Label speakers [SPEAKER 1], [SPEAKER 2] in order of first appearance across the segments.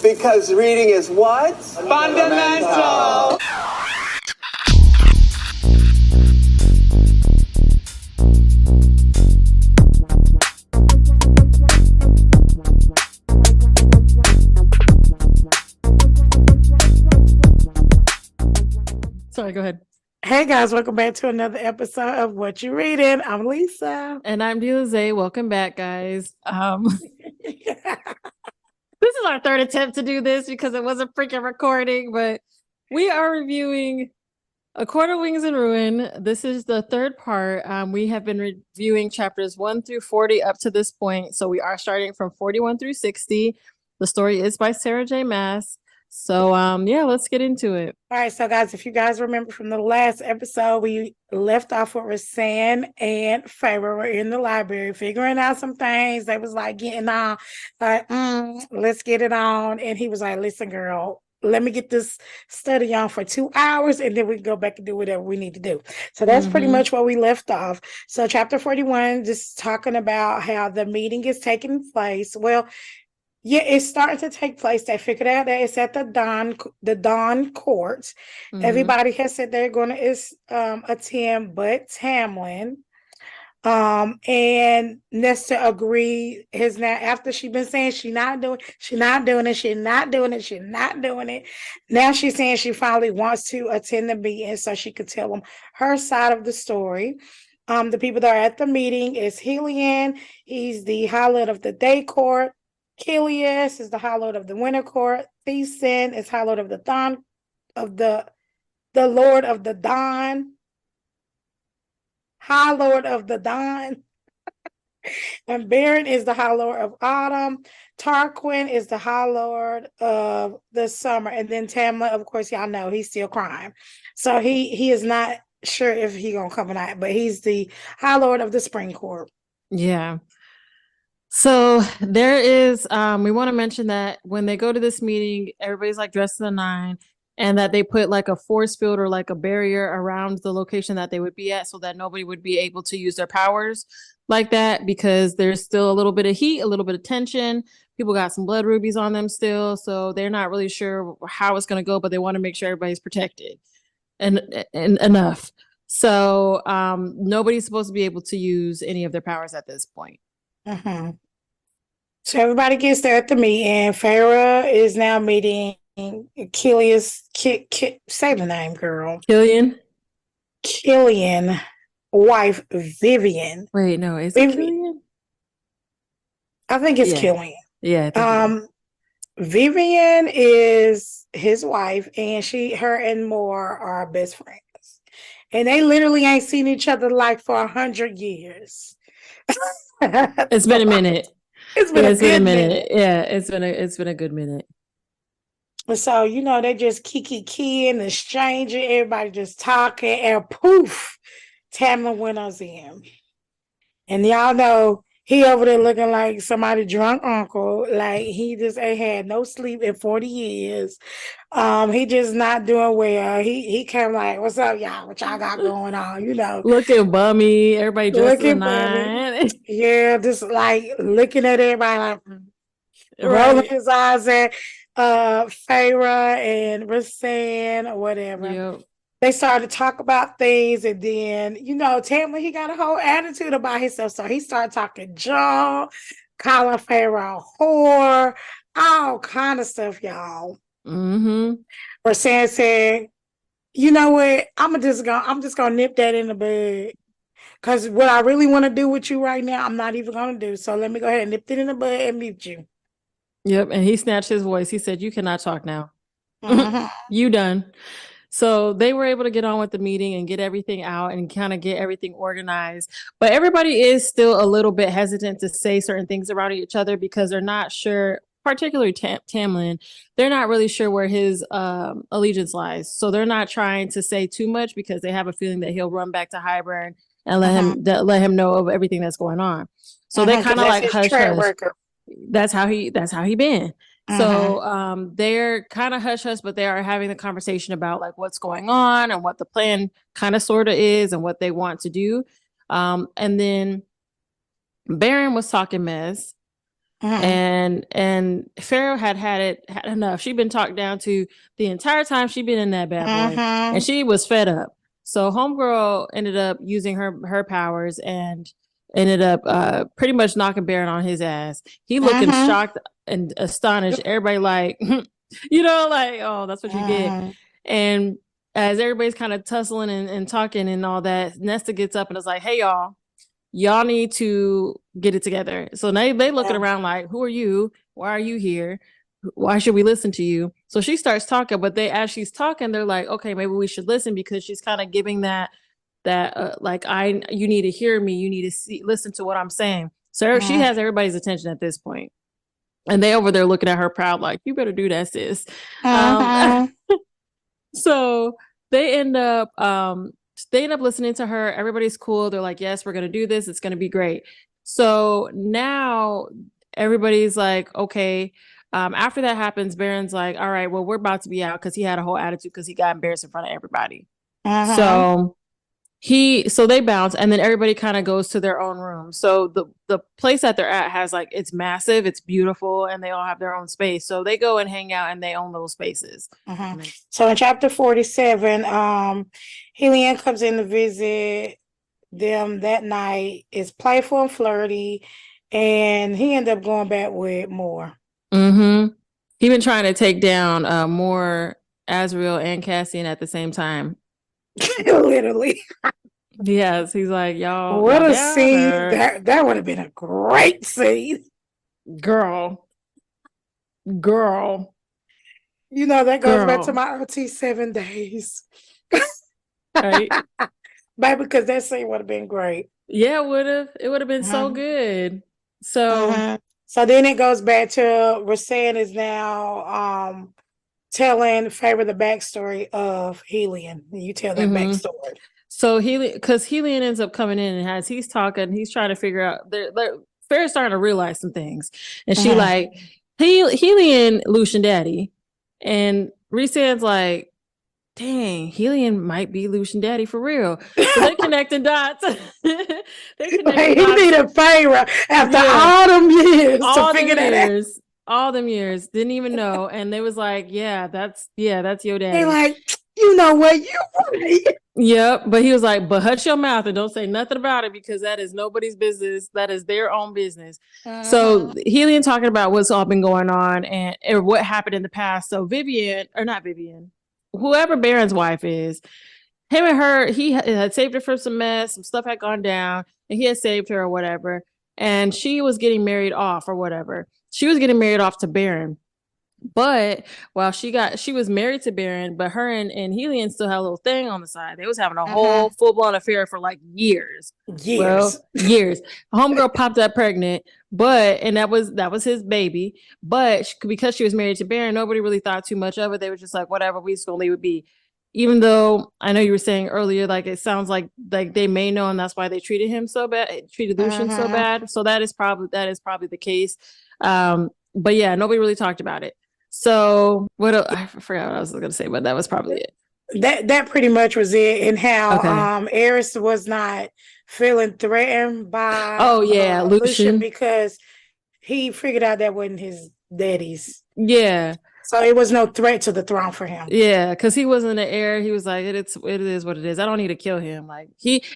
[SPEAKER 1] Because reading is what? Fundamental.
[SPEAKER 2] Sorry, go ahead.
[SPEAKER 3] Hey guys, welcome back to another episode of What You Reading. I'm Lisa.
[SPEAKER 2] And I'm Delize. Welcome back, guys. This is our third attempt to do this because it wasn't freaking recording, but we are reviewing A Court of Wings and Ruin. This is the third part. We have been reviewing chapters 1 through 40 up to this point. So we are starting from 41 through 60. The story is by Sarah J. Maas. So yeah, let's get into it.
[SPEAKER 3] All right, so guys, if you guys remember from the last episode, we left off with Rasan and Feyre were in the library figuring out some things. They was like getting on, like, let's get it on. And he was like, listen, girl, let me get this study on for 2 hours and then we can go back and do whatever we need to do. So that's pretty much where we left off. So chapter 41, just talking about how the meeting is taking place. Well, yeah, it's starting to take place. They figured out that it's at the Dawn Court. Everybody has said they're going to attend, but Tamlin. And Nesta agreed. His now after she been saying she's not doing it. Now she's saying she finally wants to attend the meeting so she could tell them her side of the story. The people that are at the meeting is Helion. He's the High Lord of the Day Court. Kilias is the High Lord of the Winter Court. Thesan is High Lord of the Dawn, of the Lord of the Dawn. High Lord of the Dawn. And Baron is the High Lord of Autumn. Tarquin is the High Lord of the Summer. And then Tamlin, of course, y'all know he's still crying. So he is not sure if he's gonna come or not, but he's the High Lord of the Spring Court.
[SPEAKER 2] Yeah. So there is, we want to mention that when they go to this meeting, everybody's like dressed to the nine, and that they put like a force field or like a barrier around the location that they would be at so that nobody would be able to use their powers like that, because there's still a little bit of heat, a little bit of tension. People got some blood rubies on them still, so they're not really sure how it's going to go, but they want to make sure everybody's protected and enough. So nobody's supposed to be able to use any of their powers at this point.
[SPEAKER 3] So everybody gets there at the meeting. Feyre is now meeting Kilias. Say the name, girl.
[SPEAKER 2] Killian
[SPEAKER 3] wife Vivian.
[SPEAKER 2] Wait, no, is it Killian?
[SPEAKER 3] I think it's Killian.
[SPEAKER 2] Yeah.
[SPEAKER 3] Vivian is his wife, and her and Moore are best friends. And they literally ain't seen each other like for 100 years.
[SPEAKER 2] It's been a minute.
[SPEAKER 3] It's been a minute.
[SPEAKER 2] Yeah, it's been a good minute.
[SPEAKER 3] So, you know, they just kiki-keying and exchanging, everybody just talking, and poof, Tamlin went us in. And y'all know he over there looking like somebody drunk uncle, like he just ain't had no sleep in 40 years. He just not doing well. He came like, what's up, y'all? What y'all got going on? You know,
[SPEAKER 2] looking bummy. Everybody dressed to the nine.
[SPEAKER 3] Yeah, just like looking at everybody like rolling his eyes at Feyre and Rasan or whatever.
[SPEAKER 2] Yep.
[SPEAKER 3] They started to talk about things, and then, you know, Tamlin, he got a whole attitude about himself. So he started talking junk, calling Feyre a whore, all kind of stuff, y'all. Rasan said, you know what? I'm just gonna nip that in the bud. Because what I really want to do with you right now, I'm not even gonna do. So let me go ahead and nip it in the bud and mute you.
[SPEAKER 2] Yep, and he snatched his voice. He said, you cannot talk now. You done. So they were able to get on with the meeting and get everything out and kind of get everything organized. But everybody is still a little bit hesitant to say certain things around each other because they're not sure, particularly Tamlin, they're not really sure where his allegiance lies. So they're not trying to say too much because they have a feeling that he'll run back to Hybern and let him know of everything that's going on. So they kind of like hush hush. That's how he been. So they're kind of hush hush, but they are having the conversation about like what's going on and what the plan kind of sort of is and what they want to do. And then Baron was talking mess. And Pharaoh had enough. She'd been talked down to the entire time she'd been in that bad boy, and she was fed up. So homegirl ended up using her powers and ended up pretty much knocking Baron on his ass. He looking shocked and astonished. Everybody like, like, oh, that's what you get. And as everybody's kind of tussling and talking and all that, Nesta gets up and is like, hey, y'all need to get it together. So now they looking around like, who are you? Why are you here? Why should we listen to you? So she starts talking, but as she's talking, they're like, okay, maybe we should listen, because she's kind of giving that you need to hear me. You need to listen to what I'm saying. So she has everybody's attention at this point. And they over there looking at her proud, like, you better do that, sis. So they end up listening to her. Everybody's cool. They're like, yes, we're going to do this. It's going to be great. So now everybody's like, okay. After that happens, Baron's like, all right, well, we're about to be out, because he had a whole attitude because he got embarrassed in front of everybody. So they bounce, and then everybody kind of goes to their own room. So the place that they're at has it's massive, it's beautiful, and they all have their own space. So they go and hang out in their own little spaces.
[SPEAKER 3] So in chapter 47, Helion comes in to visit them that night. Is playful and flirty, and he ended up going back with more.
[SPEAKER 2] He been trying to take down more Azrael and Cassian at the same time.
[SPEAKER 3] Literally.
[SPEAKER 2] Yes, he's like, y'all.
[SPEAKER 3] What
[SPEAKER 2] y'all
[SPEAKER 3] a scene. That would have been a great scene.
[SPEAKER 2] Girl.
[SPEAKER 3] That goes back to my OT 7 days.
[SPEAKER 2] Right?
[SPEAKER 3] Baby, because that scene would have been great.
[SPEAKER 2] Yeah, it would have been so good. So
[SPEAKER 3] so then it goes back to Rasan is now telling Favor the backstory of Helion. You tell that backstory.
[SPEAKER 2] So because Helion ends up coming in, and as he's talking, he's trying to figure out. Farrah's starting to realize some things, and she like, Helion, Lucian daddy, and Rhysand's like, dang, Helion might be Lucian daddy for real. So they're connecting dots. He
[SPEAKER 3] needed Farrah after all them years to figure that out.
[SPEAKER 2] All them years, didn't even know, and they was like, that's your daddy.
[SPEAKER 3] They like, you know what, you're right.
[SPEAKER 2] Yep, but he was like, but hush your mouth and don't say nothing about it, because that is nobody's business. That is their own business. So Helion talking about what's all been going on and what happened in the past. So whoever Baron's wife is, him and her, he had saved her from some mess. Some stuff had gone down, and he had saved her or whatever. And she was getting married off or whatever. She was getting married off to Baron. But while she was married to Baron, but her and Helion still had a little thing on the side. They was having a whole full-blown affair for years. Years. Homegirl popped up pregnant, and that was his baby. But because she was married to Baron, nobody really thought too much of it. They were just like, whatever, we just gonna leave it be. Even though I know you were saying earlier, it sounds like they may know, and that's why they treated him so bad, treated Lucian so bad. So that is probably the case. But yeah, nobody really talked about it. So I forgot what I was going to say, but that was probably it.
[SPEAKER 3] That pretty much was it, and how Eris was not feeling threatened by Lucian, because he figured out that wasn't his daddy's.
[SPEAKER 2] Yeah.
[SPEAKER 3] So it was no threat to the throne for him.
[SPEAKER 2] Yeah, because he wasn't the heir. He was like, it is what it is. I don't need to kill him.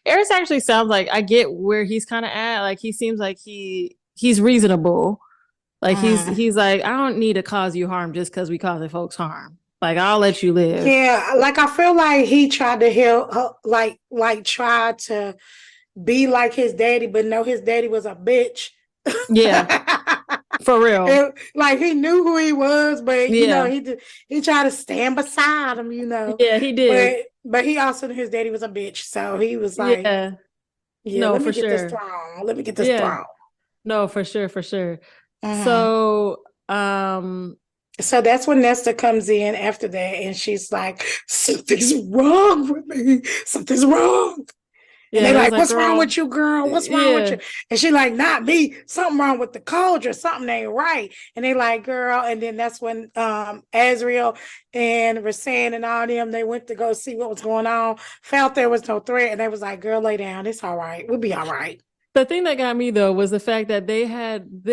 [SPEAKER 2] Eris actually sounds like, I get where he's kind of at. He seems like he's reasonable. He's like, I don't need to cause you harm just because we causing folks harm. I'll let you live.
[SPEAKER 3] Yeah, I feel like he tried to help, try to be like his daddy, but no, his daddy was a bitch.
[SPEAKER 2] Yeah, for real.
[SPEAKER 3] He knew who he was, but he tried to stand beside him.
[SPEAKER 2] Yeah, he did.
[SPEAKER 3] But he also knew his daddy was a bitch, so he was like,
[SPEAKER 2] no,
[SPEAKER 3] let me
[SPEAKER 2] for
[SPEAKER 3] get
[SPEAKER 2] sure.
[SPEAKER 3] this throne. Let me get this throne.
[SPEAKER 2] No, for sure. So,
[SPEAKER 3] so that's when Nesta comes in after that, and she's like, something's wrong with me. Something's wrong. And they're like, what's wrong with you, girl? What's wrong with you? And she's like, not me. Something wrong with the cauldron. Something ain't right. And they like, girl. And then that's when Azrael and Rasan and all them, they went to go see what was going on, felt there was no threat. And they was like, girl, lay down. It's all right. We'll be all right.
[SPEAKER 2] The thing that got me though was the fact that they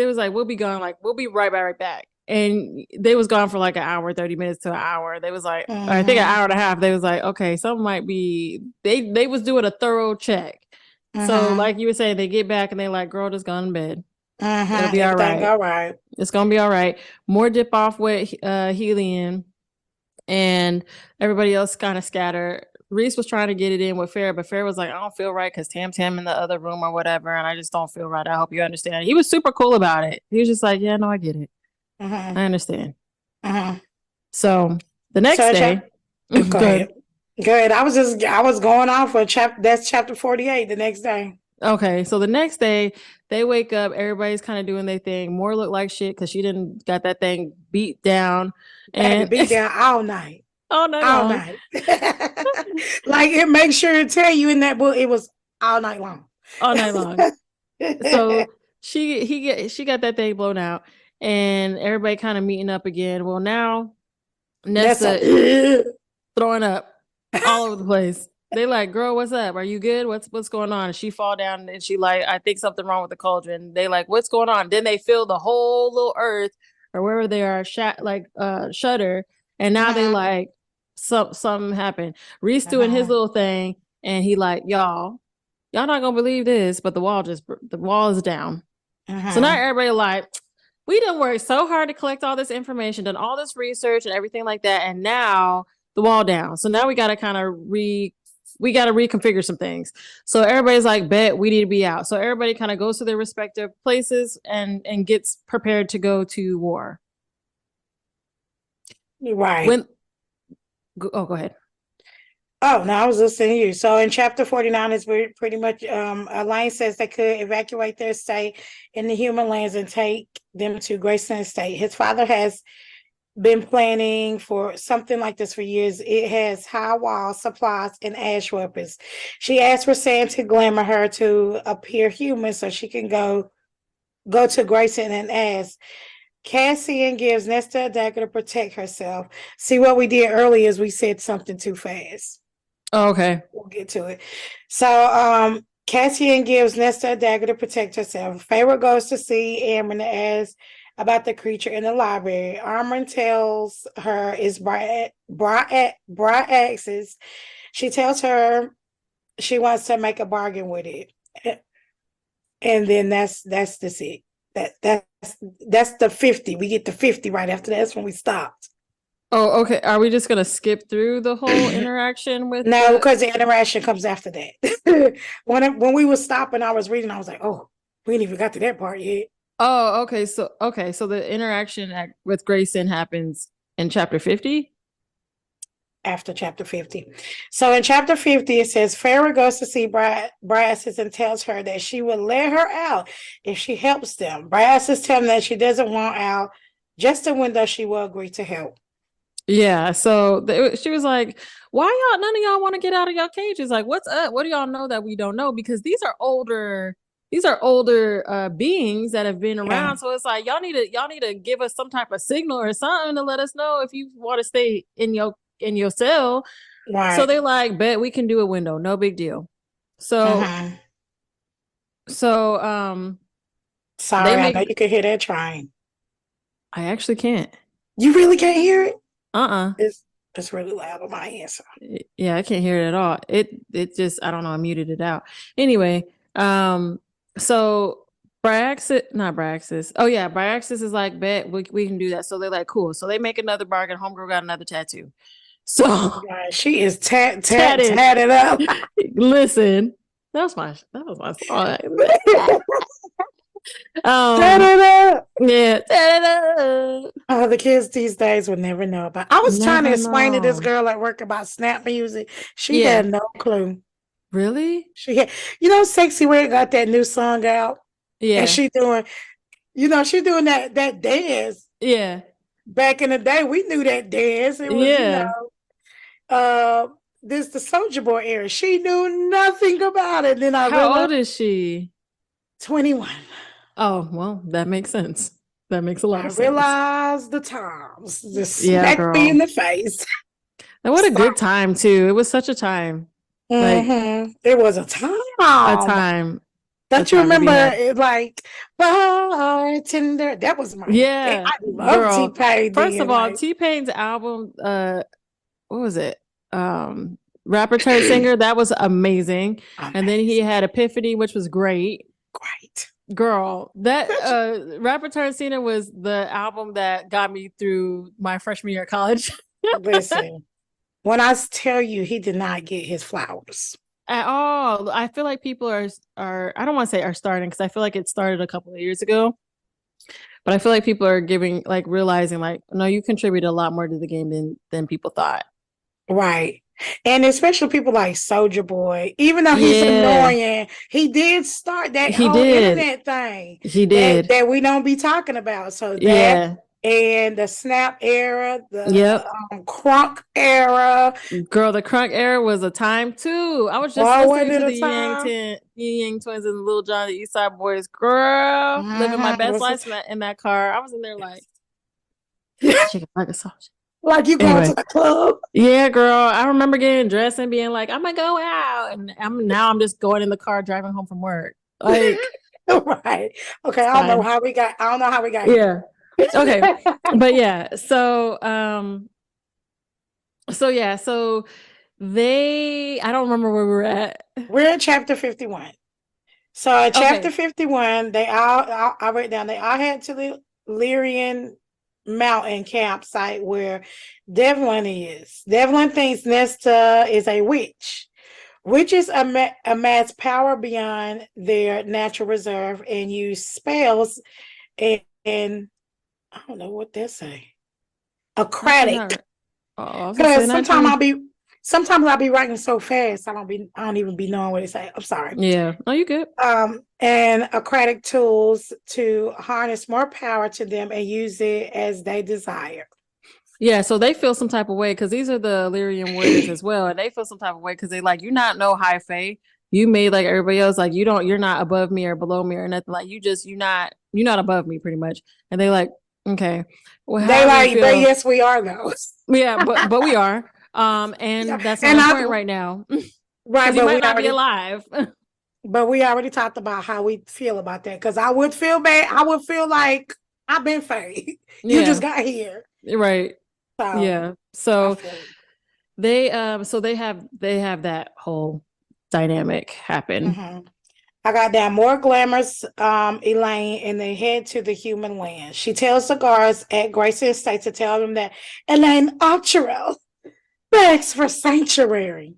[SPEAKER 2] was like, we'll be gone, like we'll be right back. And they was gone for like an hour, 30 minutes to an hour. They was like, I think an hour and a half. They was like, okay, something might be, they was doing a thorough check. So like you were saying, they get back and they like, girl, just go in bed. It'll be all right.
[SPEAKER 3] All right.
[SPEAKER 2] It's gonna be all right. More dip off with Helium, and everybody else kind of scattered. Reese was trying to get it in with Farrah, but Farrah was like, I don't feel right because Tam's in the other room or whatever, and I just don't feel right. I hope you understand. He was super cool about it. He was just like, yeah, no, I get it. I understand. So the next day,
[SPEAKER 3] go ahead. Good. I was going off for that's chapter 48 the next day.
[SPEAKER 2] Okay, so the next day they wake up, everybody's kind of doing their thing. Moore looked like shit because she didn't got that thing beat down. And
[SPEAKER 3] beat down all night.
[SPEAKER 2] All night.
[SPEAKER 3] Like it makes sure to tell you in that book it was all night long.
[SPEAKER 2] All night long. So she got that thing blown out, and everybody kind of meeting up again. Well, now Nessa throwing up all over the place. They like, girl, what's up? Are you good? What's going on? And she fall down and she like, I think something wrong with the cauldron. They like, what's going on? Then they feel the whole little earth or wherever they are shudder. And now they like, something happened. Reese doing his little thing, and he like, y'all not gonna believe this, but the wall is down. So now everybody like, we done worked so hard to collect all this information, done all this research and everything like that, and now the wall down. So now we got to kind of reconfigure some things. So everybody's like, bet we need to be out. So everybody kind of goes to their respective places and gets prepared to go to war.
[SPEAKER 3] Right.
[SPEAKER 2] Go ahead.
[SPEAKER 3] Oh, no, I was listening to you. So in chapter 49 is pretty much Elaine says they could evacuate their estate in the human lands and take them to Grayson Estate. His father has been planning for something like this for years. It has high walls, supplies, and ash weapons. She asked for Sam to glamour her to appear human so she can go to Grayson and ask. Cassian gives Nesta a dagger to protect herself. See, what we did earlier is we said something too fast.
[SPEAKER 2] Oh, okay.
[SPEAKER 3] We'll get to it. So Cassian gives Nesta a dagger to protect herself. Feyre goes to see Amron to ask about the creature in the library. Amron tells her it's Bryaxis. She tells her she wants to make a bargain with it. And then that's it. That's the 50. We get to 50 right after that. That's when we stopped.
[SPEAKER 2] Oh, okay. Are we just gonna skip through the whole interaction with?
[SPEAKER 3] No, because the interaction comes after that. When we were stopping, I was reading. I was like, oh, we ain't even got to that part yet.
[SPEAKER 2] Oh, okay. So the interaction with Grayson happens in chapter 50.
[SPEAKER 3] After chapter 50. So in chapter 50, it says Farrah goes to see Bryaxis and tells her that she will let her out if she helps them. Bryaxis tells them that she doesn't want out, just a window she will agree to help.
[SPEAKER 2] Yeah, so she was like, why none of y'all want to get out of your cages? Like, what's up? What do y'all know that we don't know? Because these are older beings that have been around. Yeah. So it's like y'all need to give us some type of signal or something to let us know if you want to stay in your cell. Right. So they like, bet we can do a window, no big deal. So sorry,
[SPEAKER 3] I know you can hear that trying.
[SPEAKER 2] I actually can't.
[SPEAKER 3] You really can't hear it? It's really loud on my end. So.
[SPEAKER 2] Yeah, I can't hear it at all. It just, I don't know, I muted it out. Anyway, so Bryaxis. Oh yeah, Bryaxis is like, bet we can do that. So they're like, cool. So they make another bargain. Homegirl got another tattoo. So
[SPEAKER 3] God, she is tatted up.
[SPEAKER 2] Listen, that was my song. Yeah.
[SPEAKER 3] The kids these days would never know about. I was trying to explain to this girl at work about snap music. She had no clue.
[SPEAKER 2] Really?
[SPEAKER 3] She had, Sexy Red got that new song out. Yeah. And she doing that dance.
[SPEAKER 2] Yeah.
[SPEAKER 3] Back in the day, we knew that dance. It was, this the Soulja Boy era. She knew nothing about it. Then
[SPEAKER 2] How old is she?
[SPEAKER 3] 21.
[SPEAKER 2] Oh, well, that makes sense. That makes a lot of sense.
[SPEAKER 3] I realized the times. Just smacked me in the face.
[SPEAKER 2] And what a good time, too. It was such a time.
[SPEAKER 3] It was a time. Don't you remember
[SPEAKER 2] photography hat.
[SPEAKER 3] it like bartender? That was my
[SPEAKER 2] Yeah,
[SPEAKER 3] I love
[SPEAKER 2] girl.
[SPEAKER 3] T-Pain
[SPEAKER 2] First of
[SPEAKER 3] then.
[SPEAKER 2] all,
[SPEAKER 3] Like,
[SPEAKER 2] T-Pain's album, what was it? Rapper Turned Singer, that was amazing. And then he
[SPEAKER 3] amazing.
[SPEAKER 2] had Epiphany, which was great.
[SPEAKER 3] Great.
[SPEAKER 2] Girl, that Rapper Turned Singer was the album that got me through my freshman year of college.
[SPEAKER 3] Listen, when I tell you he did not get his flowers.
[SPEAKER 2] At all. I feel like people are I don't want to say are starting because I feel like it started a couple of years ago. But I feel like people are giving like realizing like, no, you contributed a lot more to the game than people thought.
[SPEAKER 3] Right. And especially people like Soldier Boy, even though he's
[SPEAKER 2] Yeah,
[SPEAKER 3] annoying, he did start that
[SPEAKER 2] he
[SPEAKER 3] whole
[SPEAKER 2] did.
[SPEAKER 3] internet thing
[SPEAKER 2] He
[SPEAKER 3] that,
[SPEAKER 2] did.
[SPEAKER 3] that we don't be talking about. So that
[SPEAKER 2] Yeah.
[SPEAKER 3] and the Snap era, the
[SPEAKER 2] Yep.
[SPEAKER 3] Crunk era,
[SPEAKER 2] Girl, the crunk era was a time too. I was just
[SPEAKER 3] boy, wasn't
[SPEAKER 2] listening
[SPEAKER 3] it
[SPEAKER 2] to
[SPEAKER 3] a
[SPEAKER 2] the
[SPEAKER 3] time?
[SPEAKER 2] Yin Yang Twins and Little John, the East Side Boys. Girl, living my best
[SPEAKER 3] Was it
[SPEAKER 2] life in that car. I was in there like, chicken like a sausage.
[SPEAKER 3] like you going to
[SPEAKER 2] Anyway,
[SPEAKER 3] the club?
[SPEAKER 2] yeah, girl. I remember getting dressed and being like, I'm gonna go out, and I'm just going in the car driving home from work. Like,
[SPEAKER 3] Right. Okay,
[SPEAKER 2] it's
[SPEAKER 3] I don't know
[SPEAKER 2] fine.
[SPEAKER 3] how we got
[SPEAKER 2] Yeah. Okay.
[SPEAKER 3] here.
[SPEAKER 2] But yeah, so yeah, so I don't remember where we were at.
[SPEAKER 3] We're in chapter 51. So in chapter
[SPEAKER 2] Okay.
[SPEAKER 3] 51, I wrote down they all head to the Lyrian mountain campsite where Devlin is. Devlin thinks Nesta is a witch. Witches amass power beyond their natural reserve and use spells and I don't know what they say.
[SPEAKER 2] That's
[SPEAKER 3] Aquatic.
[SPEAKER 2] not oh, I was gonna say
[SPEAKER 3] Because
[SPEAKER 2] not true.
[SPEAKER 3] sometimes I'll be writing so fast I don't even be knowing what it say. I'm sorry.
[SPEAKER 2] Yeah. Oh, you good.
[SPEAKER 3] And aquatic tools to harness more power to them and use it as they desire.
[SPEAKER 2] Yeah, so they feel some type of way because these are the Illyrian warriors as well, and they feel some type of way because they like you not know high fae. You made like everybody else, like you're not above me or below me or nothing. Like you're not above me pretty much. And they like, okay, well,
[SPEAKER 3] They
[SPEAKER 2] however you
[SPEAKER 3] like, but
[SPEAKER 2] feel.
[SPEAKER 3] yes, we are those.
[SPEAKER 2] Yeah, but we are.
[SPEAKER 3] Yeah,
[SPEAKER 2] And that's not
[SPEAKER 3] and
[SPEAKER 2] important right now
[SPEAKER 3] right,
[SPEAKER 2] because you might not be alive.
[SPEAKER 3] but we already talked about how we feel about that. Because I would feel bad. I would feel like I've been fake. You just
[SPEAKER 2] Yeah,
[SPEAKER 3] got here,
[SPEAKER 2] right.
[SPEAKER 3] so
[SPEAKER 2] Yeah.
[SPEAKER 3] I
[SPEAKER 2] So
[SPEAKER 3] feel it.
[SPEAKER 2] they have that whole dynamic happen.
[SPEAKER 3] Mhm. I got down more glamorous Elaine and they head to the human land. She tells the guards at Grayson Estate to tell them that Elaine Archerell begs for sanctuary.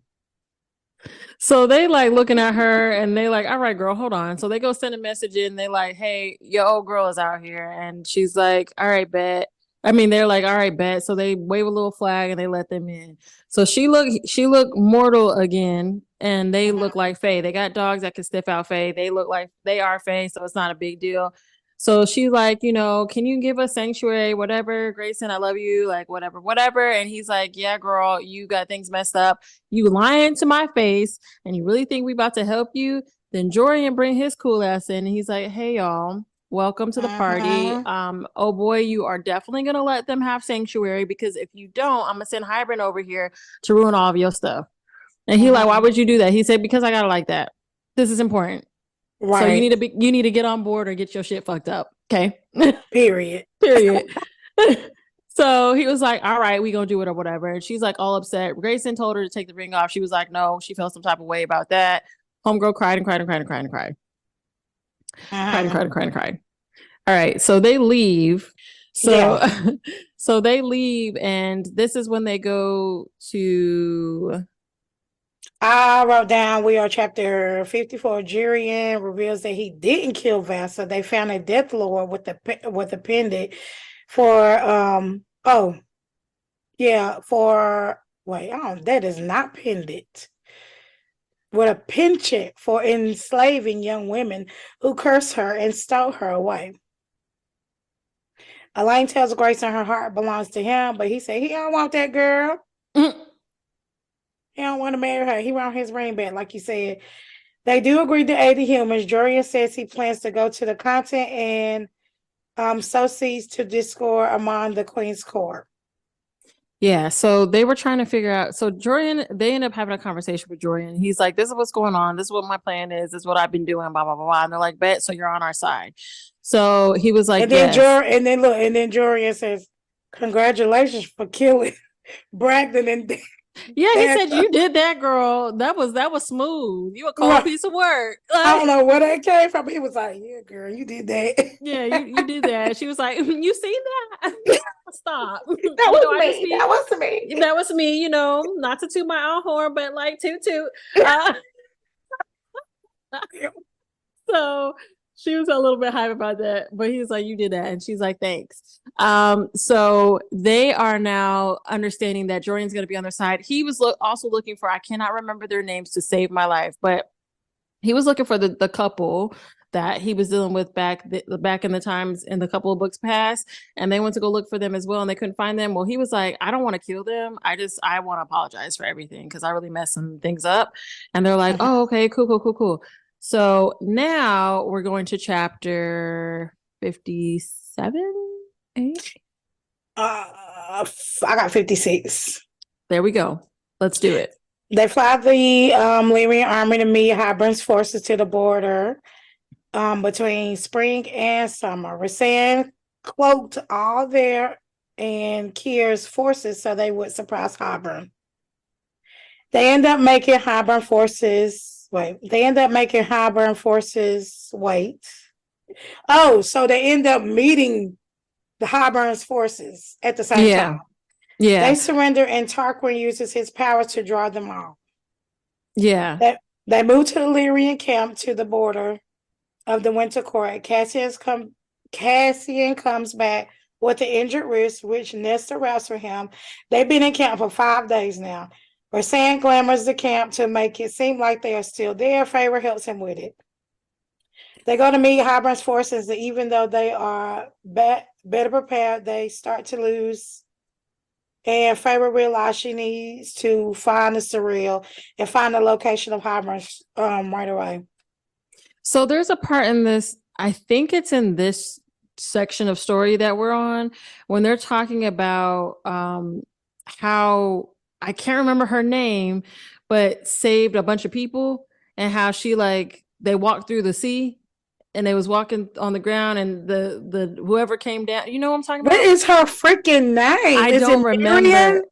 [SPEAKER 2] So they like looking at her and they like, all right, girl, hold on. So they go send a message in. They like, hey, your old girl is out here. And she's like, all right, bet. I mean, they're like, all right, bet. So they wave a little flag and they let them in. So she looked mortal again, and they look like Faye. They got dogs that can sniff out Faye. They look like they are Faye, so it's not a big deal. So she's like, can you give us sanctuary, whatever, Grayson, I love you, like whatever, whatever. And he's like, yeah, girl, you got things messed up. You lying to my face, and you really think we about to help you? Then Jorian bring his cool ass in, and he's like, hey, y'all. Welcome to the party.
[SPEAKER 3] Mhm.
[SPEAKER 2] Oh boy, you are definitely gonna let them have sanctuary because if you don't, I'm gonna send Hybrid over here to ruin all of your stuff. And he like, why would you do that? He said, because I gotta like that. This is important. So
[SPEAKER 3] Right.
[SPEAKER 2] you need to get on board or get your shit fucked up. Okay.
[SPEAKER 3] Period.
[SPEAKER 2] Period. So he was like, all right, we gonna do it or whatever. And she's like all upset. Grayson told her to take the ring off. She was like, no, she felt some type of way about that. Homegirl cried and cried and cried and cried and cried. Cried and cried and cried and cried. All right, so they leave. So
[SPEAKER 3] Yeah.
[SPEAKER 2] so they leave, and this is when they go to
[SPEAKER 3] I wrote down we are chapter 54. Jurian reveals that he didn't kill Vasa. They found a death lord with a pendant for that is not pendant. With a penchant for enslaving young women who cursed her and stole her away. Elaine tells Grayson her heart belongs to him, but he said he don't want that girl. He don't want to marry her. He want his ring back, like you said. They do agree to aid the humans. Jorian says he plans to go to the continent and sow seeds to discord among the Queen's court.
[SPEAKER 2] Yeah, so they were trying to figure out. So Jordan, they ended up having a conversation with Jordan. He's like, "This is what's going on. This is what my plan is. This is what I've been doing." Blah blah blah blah. And they're like, "Bet, so you're on our side." So he was like,
[SPEAKER 3] And then
[SPEAKER 2] "Yes."
[SPEAKER 3] Jorian says, "Congratulations for killing Brandon and
[SPEAKER 2] Yeah, he said,
[SPEAKER 3] Danica."
[SPEAKER 2] "You did that, girl. That was smooth. You a cold
[SPEAKER 3] Right.
[SPEAKER 2] piece of work."
[SPEAKER 3] I don't know where that came from. He was like, "Yeah, girl, you did that."
[SPEAKER 2] Yeah, you did that. She was like, "You seen that? Stop."
[SPEAKER 3] That was me. That was me.
[SPEAKER 2] That was me. Not to toot my own horn, but like toot toot. So she was a little bit hype about that, but he was like, "You did that," and she's like, "Thanks." So they are now understanding that Jordan's going to be on their side. He was also looking for, I cannot remember their names to save my life, but he was looking for the couple that he was dealing with back in the times in the couple of books past, and they went to go look for them as well, and they couldn't find them. Well, he was like, "I don't want to kill them. I want to apologize for everything because I really messed some things up." And they're like, "Oh, okay, cool, cool, cool, cool." So now we're going to chapter 57, 8.
[SPEAKER 3] I got 56.
[SPEAKER 2] There we go. Let's do it.
[SPEAKER 3] They fly the Lyrian army to meet Hybern's forces to the border between spring and summer. Rasan cloaked all their and Kier's forces so they would surprise Hybern. They end up making Hybern forces wait. Oh, so they end up meeting the Hybern's forces at the same time.
[SPEAKER 2] Yeah.
[SPEAKER 3] They surrender, and Tarquin uses his power to draw them all.
[SPEAKER 2] Yeah.
[SPEAKER 3] They move to the Lyrian camp to the border of the Winter Court. Cassian comes back with an injured wrist, which Nesta wraps for him. They've been in camp for 5 days now. Rasan glamours the camp to make it seem like they are still there. Favor helps him with it. They go to meet Hybern's forces, and even though they are better prepared, they start to lose. And Favor realizes she needs to find the surreal and find the location of Hybern's right away.
[SPEAKER 2] So there's a part in this, I think it's in this section of story that we're on, when they're talking about how, I can't remember her name, but saved a bunch of people, and how she they walked through the sea and they was walking on the ground, and the whoever came down, you know what I'm talking about?
[SPEAKER 3] What is her freaking name?
[SPEAKER 2] I don't remember.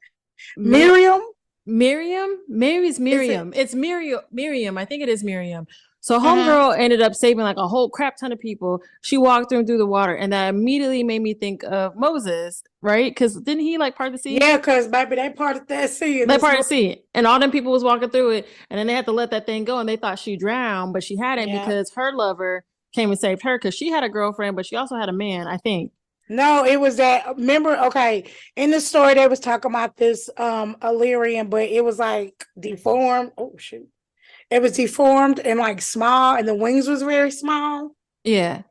[SPEAKER 3] Miriam?
[SPEAKER 2] Miriam? Maybe it's Miriam. It's Miriam. I think it is Miriam. So homegirl ended up saving like a whole crap ton of people. She walked through the water, and that immediately made me think of Moses, right? Because didn't he part the sea?
[SPEAKER 3] Yeah, because baby, they parted that sea.
[SPEAKER 2] They parted the sea, and all them people was walking through it, and then they had to let that thing go, and they thought she drowned, but she hadn't, because her lover came and saved her, because she had a girlfriend, but she also had a man, I think.
[SPEAKER 3] No, it was that. Remember, okay, in the story they was talking about this Illyrian, but it was deformed. Oh shoot. It was deformed and small, and the wings was very small.
[SPEAKER 2] Yeah.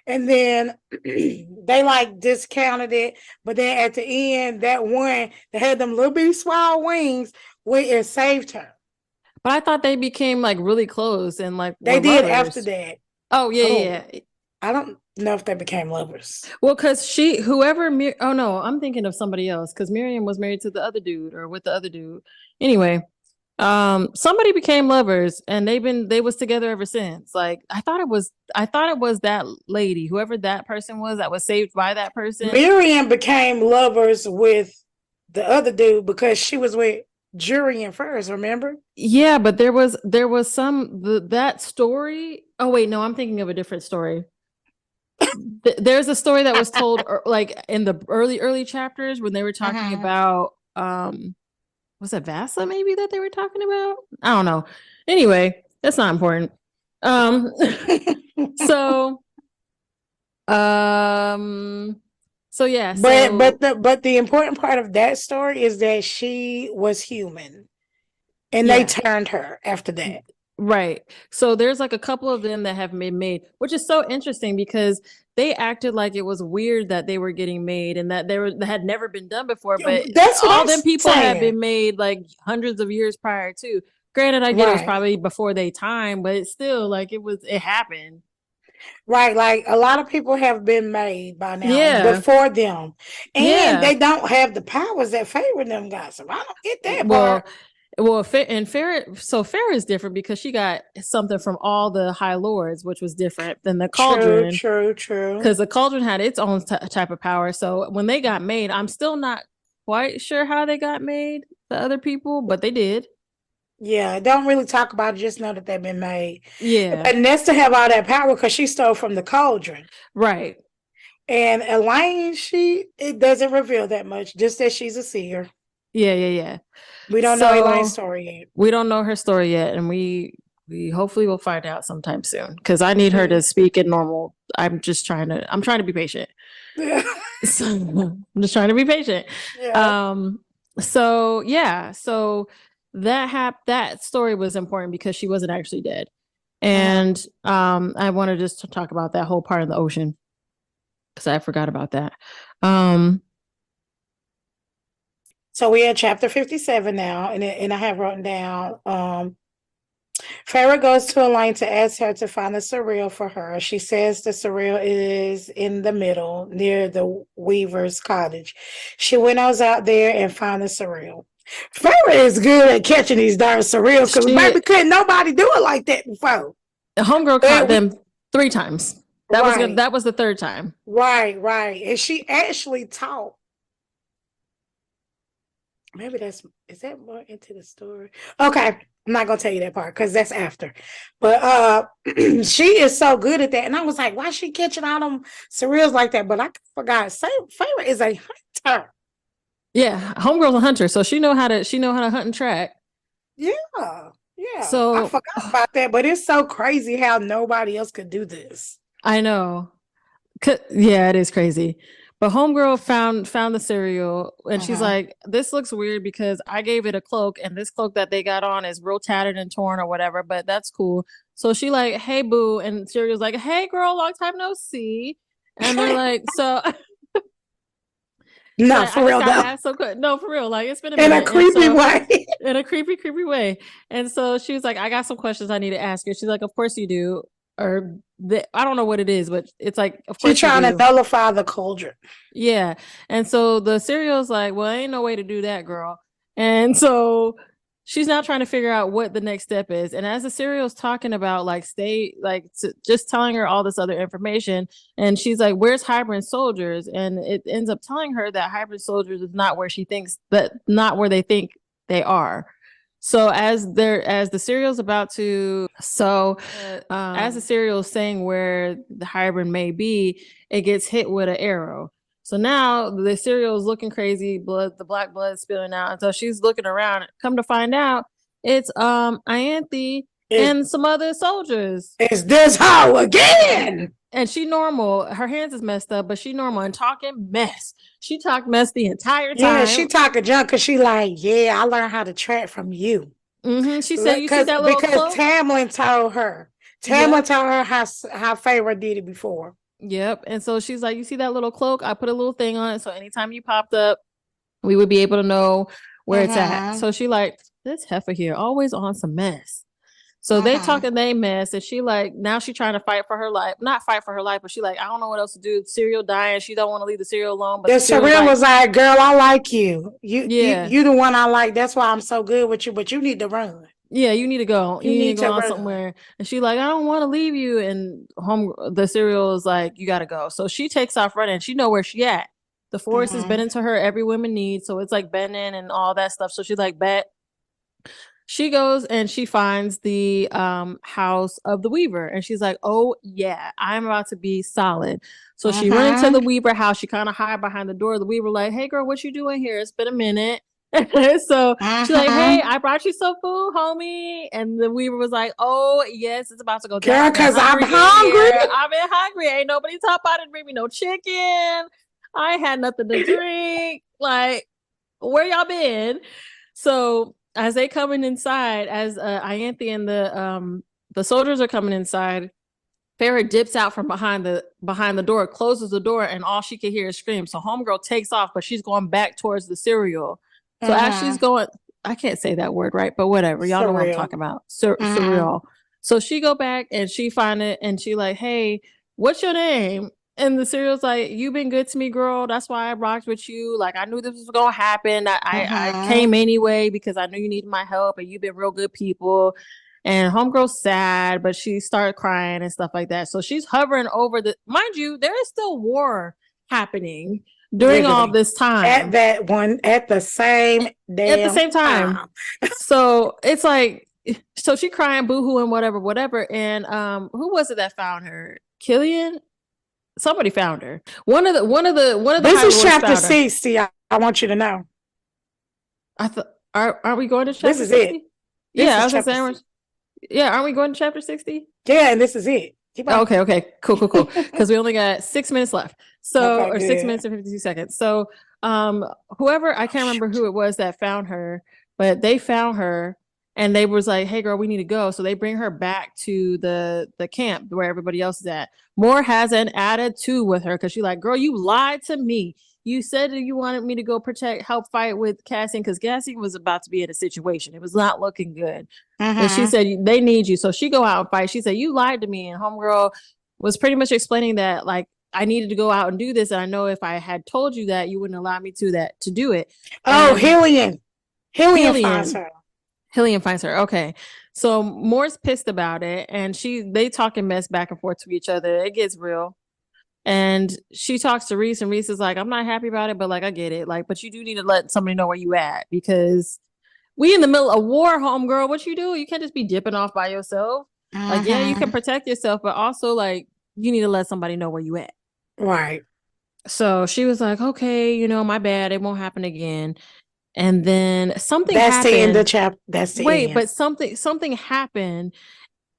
[SPEAKER 3] And then they discounted it, but then at the end, that one that had them little bitty small wings went and saved her.
[SPEAKER 2] But I thought they became really close and
[SPEAKER 3] they did lovers after that.
[SPEAKER 2] Oh yeah.
[SPEAKER 3] I don't know if they became lovers.
[SPEAKER 2] Well, because oh no, I'm thinking of somebody else, because Miriam was married to the other dude, or with the other dude. Anyway, somebody became lovers, and they was together ever since. I thought it was that lady, whoever that person was that was saved by that person.
[SPEAKER 3] Miriam became lovers with the other dude because she was with Jurian first, remember?
[SPEAKER 2] Yeah, but there was that story. Oh wait, no, I'm thinking of a different story. There's a story that was told in the early chapters when they were talking about was it Vasa maybe that they were talking about? I don't know. Anyway, that's not important. So yeah.
[SPEAKER 3] But the important part of that story is that she was human, and they turned her after that.
[SPEAKER 2] Right. So there's a couple of them that have been made, which is so interesting because they acted like it was weird that they were getting made and that that had never been done before. But
[SPEAKER 3] that's what
[SPEAKER 2] all them people had been made hundreds of years prior too. Granted, I get it was probably before their time, but it's still it happened.
[SPEAKER 3] Right, like a lot of people have been made by now
[SPEAKER 2] Yeah.
[SPEAKER 3] before them, and
[SPEAKER 2] Yeah.
[SPEAKER 3] they don't have the powers that favor them guys. So I don't get that
[SPEAKER 2] Well,
[SPEAKER 3] part.
[SPEAKER 2] and Farrah is different because she got something from all the High Lords, which was different than the Cauldron.
[SPEAKER 3] True.
[SPEAKER 2] Because the Cauldron had its own type of power. So when they got made, I'm still not quite sure how they got made, the other people, but they did.
[SPEAKER 3] Yeah, don't really talk about it. Just know that they've been made.
[SPEAKER 2] Yeah.
[SPEAKER 3] And Nesta have all that power because she stole from the Cauldron.
[SPEAKER 2] Right.
[SPEAKER 3] And Elaine, it doesn't reveal that much, just that she's a seer.
[SPEAKER 2] Yeah.
[SPEAKER 3] We don't know Elaine's story yet.
[SPEAKER 2] We don't know her story yet, and we hopefully will find out sometime soon because I need her to speak in normal. I'm trying to be patient. So, I'm just trying to be patient.
[SPEAKER 3] Yeah.
[SPEAKER 2] So that story was important because she wasn't actually dead. And I wanted just to talk about that whole part of the ocean because I forgot about that.
[SPEAKER 3] So we're at chapter 57 now, and I have written down Farrah goes to Elaine to ask her to find the surreal for her. She says the surreal is in the middle near the Weaver's cottage. She winnows out there and found the surreal. Farrah is good at catching these darn surreals because baby couldn't nobody do it like that before.
[SPEAKER 2] The homegirl caught them 3 times. That was the 3rd time.
[SPEAKER 3] Right. And she actually taught. Maybe is that more into the story? Okay, I'm not gonna tell you that part because that's after. But she is so good at that, and I was like, why is she catching all them surreals like that? But I forgot. Farrah is a hunter.
[SPEAKER 2] Yeah, homegirl's a hunter, so she know how to hunt and track.
[SPEAKER 3] Yeah.
[SPEAKER 2] So
[SPEAKER 3] I forgot about that, but it's so crazy how nobody else could do this.
[SPEAKER 2] I know. Yeah, it is crazy. But homegirl found the cereal and she's like, this looks weird because I gave it a cloak and this cloak that they got on is real tattered and torn or whatever, but that's cool. So she like, hey boo, and cereal's like, hey girl, long time no see. And they're like, so
[SPEAKER 3] no, for real though.
[SPEAKER 2] No, for real. Like it's been a
[SPEAKER 3] minute.
[SPEAKER 2] In
[SPEAKER 3] a creepy way.
[SPEAKER 2] In a creepy way. And so she was like, I got some questions I need to ask you. She's like, of course you do. Or I don't know what it is, but it's like, of course,
[SPEAKER 3] she's trying to nullify the cauldron.
[SPEAKER 2] Yeah. And so the cereal's like, well, ain't no way to do that, girl. And so she's now trying to figure out what the next step is. And as the cereal's talking about just telling her all this other information, and she's like, where's Hybrid Soldiers? And it ends up telling her that Hybrid Soldiers is not where not where they think they are. So as the cereal's as the cereal's saying where the hybrid may be, it gets hit with an arrow. So now the cereal is looking crazy, the black blood spilling out. And so she's looking around. Come to find out, it's Ianthe and some other soldiers.
[SPEAKER 3] It's this hoe again.
[SPEAKER 2] And she normal. Her hands is messed up, but she normal and talking mess. She talked mess the entire time.
[SPEAKER 3] Yeah, she talking junk because she like, I learned how to track from you.
[SPEAKER 2] She said, you see that little
[SPEAKER 3] because Tamlin told her. Told her how Farrah did it before.
[SPEAKER 2] Yep. And so she's like, you see that little cloak? I put a little thing on it. So anytime you popped up, we would be able to know where it's at. So she like, this heifer here, always on some mess. So they talking they mess, and she like, now she trying to fight for her life. Not fight for her life, but she like, I don't know what else to do. Cereal dying. She don't want to leave the cereal alone. But
[SPEAKER 3] the cereal was like, girl, I like you. You the one I like. That's why I'm so good with you, but you need to run. Yeah, you need to go. You need to go on somewhere. And she like, I don't want to leave you. And the cereal is like, you got to go. So she takes off running. She know where she at. The forest is bending to her every woman needs. So it's like bending and all that stuff. So she's like, bet. She goes and she finds the house of the Weaver. And she's like, oh, yeah, I'm about to be solid. So she runs into the Weaver house. She kind of hide behind the door. The Weaver like, hey, girl, what you doing here? It's been a minute. So she's like, hey, I brought you some food, homie. And the Weaver was like, oh, yes, it's about to go down. Because I'm hungry.
[SPEAKER 2] I've been hungry. Ain't nobody talk about it. Bring me no chicken. I had nothing to drink. Like, where y'all been? So as they coming inside, as Ianthe and the soldiers are coming inside, Farrah dips out from behind the door, closes the door, and all she can hear is screams. So homegirl takes off, but she's going back towards the cereal. So as she's going, I can't say that word right, but whatever. Y'all know what I'm talking about. Surreal. So she go back and she find it and she like, hey, what's your name? And the serial's like, you've been good to me, girl. That's why I rocked with you. Like, I knew this was gonna happen. I came anyway because I knew you needed my help and you've been real good people. And homegirl's sad, but she started crying and stuff like that. So she's hovering over the, mind you, there is still war happening during all this time.
[SPEAKER 3] At the same
[SPEAKER 2] time. So it's like, so she crying, boohoo, and whatever. And who was it that found her? Killian? Somebody found her. One of the.
[SPEAKER 3] This is chapter 60. I want you to know.
[SPEAKER 2] I thought, aren't we going to chapter?
[SPEAKER 3] This is 60? It.
[SPEAKER 2] Yeah, I was saying. Yeah, aren't we going to chapter 60?
[SPEAKER 3] Yeah, and this is it.
[SPEAKER 2] Okay, cool. Because we only got 6 minutes left. So, or 6 minutes and 52 seconds. So, whoever, I can't remember who it was that found her, but they found her and they was like, hey girl, we need to go. So they bring her back to the camp where everybody else is at. Moore has an attitude with her because she's like, girl, you lied to me. You said that you wanted me to go help fight with Cassian because Cassian was about to be in a situation. It was not looking good. And she said, they need you. So she go out and fight. She said, you lied to me. And homegirl was pretty much explaining that, like, I needed to go out and do this. And I know if I had told you that, you wouldn't allow me to do it.
[SPEAKER 3] Oh, Hillian finds her.
[SPEAKER 2] Hillian finds her. Okay. So Moore's pissed about it. And they talk and mess back and forth to each other. It gets real. And she talks to Reese, and Reese is like, I'm not happy about it, but like, I get it. Like, but you do need to let somebody know where you at because we in the middle of war, homegirl. What you do? You can't just be dipping off by yourself. Like, yeah, you can protect yourself, but also like you need to let somebody know where you at.
[SPEAKER 3] Right.
[SPEAKER 2] So she was like, okay, my bad. It won't happen again. And then something happened.
[SPEAKER 3] That's the end of chapter. That's the end.
[SPEAKER 2] But something happened.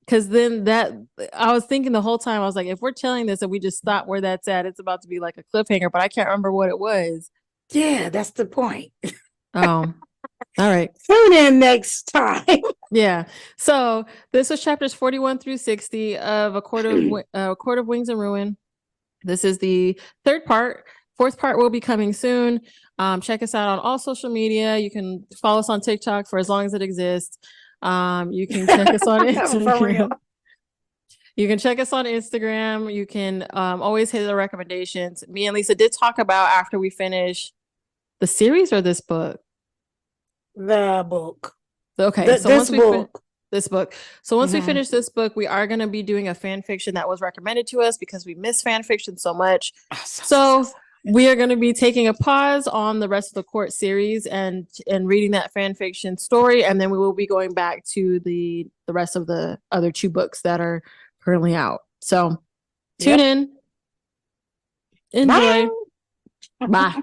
[SPEAKER 2] Because then I was thinking the whole time, I was like, if we're telling this and we just stop where that's at, it's about to be like a cliffhanger, but I can't remember what it was.
[SPEAKER 3] Yeah, that's the point.
[SPEAKER 2] Oh, all right.
[SPEAKER 3] Tune in next time.
[SPEAKER 2] Yeah. So this was chapters 41 through 60 of A Court of Wings and Ruin. This is the third part. Fourth part will be coming soon. Check us out on all social media. You can follow us on TikTok for as long as it exists. You can check us on Instagram. You can check us on Instagram. You can always hit the recommendations. Me and Lisa did talk about after we finish the series or this book.
[SPEAKER 3] The book.
[SPEAKER 2] Okay, so once we finish this book, we are going to be doing a fan fiction that was recommended to us because we miss fan fiction so much. So we are going to be taking a pause on the rest of the court series and reading that fan fiction story, and then we will be going back to the rest of the other 2 books that are currently out. So tune in. Enjoy. Bye.